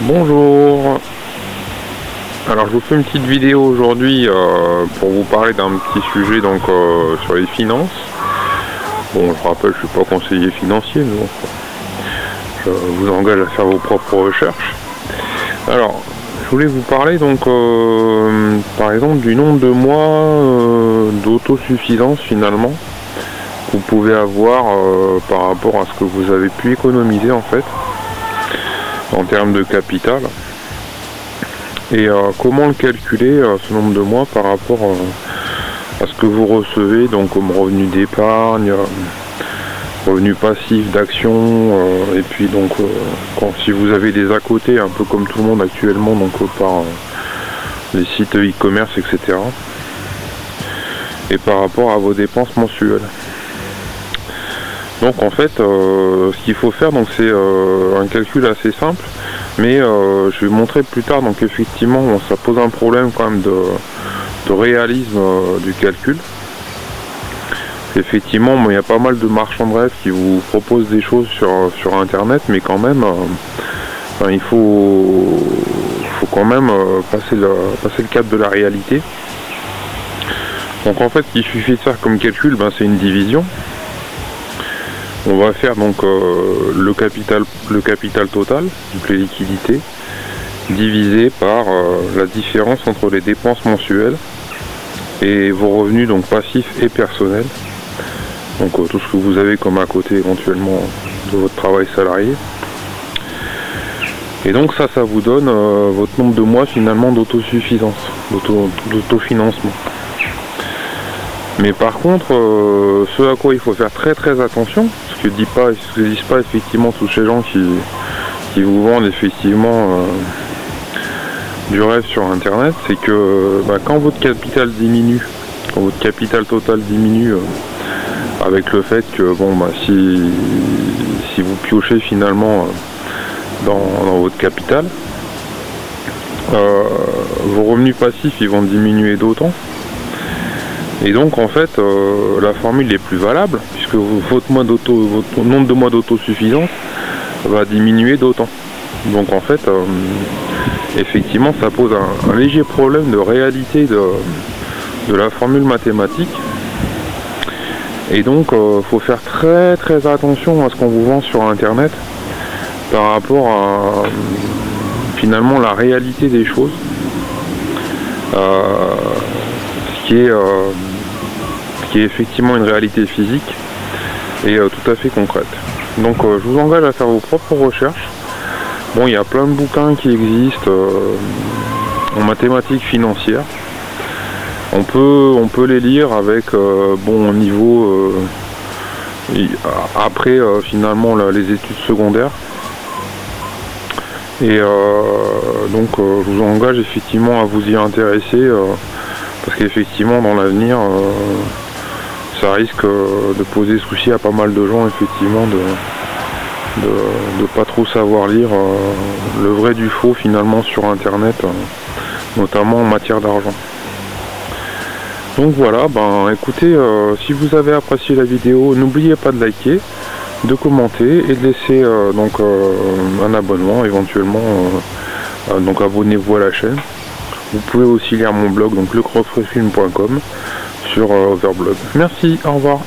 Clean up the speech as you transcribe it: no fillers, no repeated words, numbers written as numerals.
Bonjour. Alors je vous fais une petite vidéo aujourd'hui pour vous parler d'un petit sujet donc sur les finances. Bon, je rappelle, je suis pas conseiller financier, mais bon, je vous engage à faire vos propres recherches. Alors, je voulais vous parler donc par exemple du nombre de mois d'autosuffisance finalement que vous pouvez avoir par rapport à ce que vous avez pu économiser en fait en termes de capital. Et comment le calculer ce nombre de mois par rapport à ce que vous recevez donc comme revenu d'épargne, revenu passif d'action, et puis donc si vous avez des à côté un peu comme tout le monde actuellement donc par les sites e-commerce etc. et par rapport à vos dépenses mensuelles. Donc en fait ce qu'il faut faire donc c'est un calcul assez simple. Mais je vais montrer plus tard, donc effectivement bon, ça pose un problème quand même de réalisme du calcul. Effectivement bon, il y a pas mal de marchands de rêve qui vous proposent des choses sur internet, mais quand même il faut quand même passer le cap de la réalité. Donc en fait il suffit de faire comme calcul, c'est une division. On va faire donc le capital total, donc les liquidités, divisé par la différence entre les dépenses mensuelles et vos revenus donc passifs et personnels. Donc tout ce que vous avez comme à côté éventuellement de votre travail salarié. Et donc ça vous donne votre nombre de mois finalement d'autosuffisance, d'autofinancement. Mais par contre, ce à quoi il faut faire très attention, ce que disent pas effectivement tous ces gens qui vous vendent effectivement du rêve sur internet, c'est que quand votre capital diminue, quand votre capital total diminue, avec le fait que si vous piochez finalement dans votre capital, vos revenus passifs ils vont diminuer d'autant. Et donc en fait la formule est plus valable puisque votre nombre de mois d'autosuffisance va diminuer d'autant. Donc en fait effectivement ça pose un léger problème de réalité de la formule mathématique. Et donc faut faire très attention à ce qu'on vous vend sur internet par rapport à finalement la réalité des choses. Qui est effectivement une réalité physique et tout à fait concrète. Donc je vous engage à faire vos propres recherches. Bon, il y a plein de bouquins qui existent en mathématiques financières. On peut les lire avec bon niveau après finalement les études secondaires. Et donc je vous engage effectivement à vous y intéresser. Parce qu'effectivement dans l'avenir ça risque de poser souci à pas mal de gens effectivement de pas trop savoir lire le vrai du faux finalement sur internet, notamment en matière d'argent. Donc voilà, écoutez, si vous avez apprécié la vidéo, n'oubliez pas de liker, de commenter et de laisser un abonnement éventuellement, donc abonnez-vous à la chaîne. Vous pouvez aussi lire mon blog, donc lecrossfreefilm.com sur Overblog. Merci, au revoir.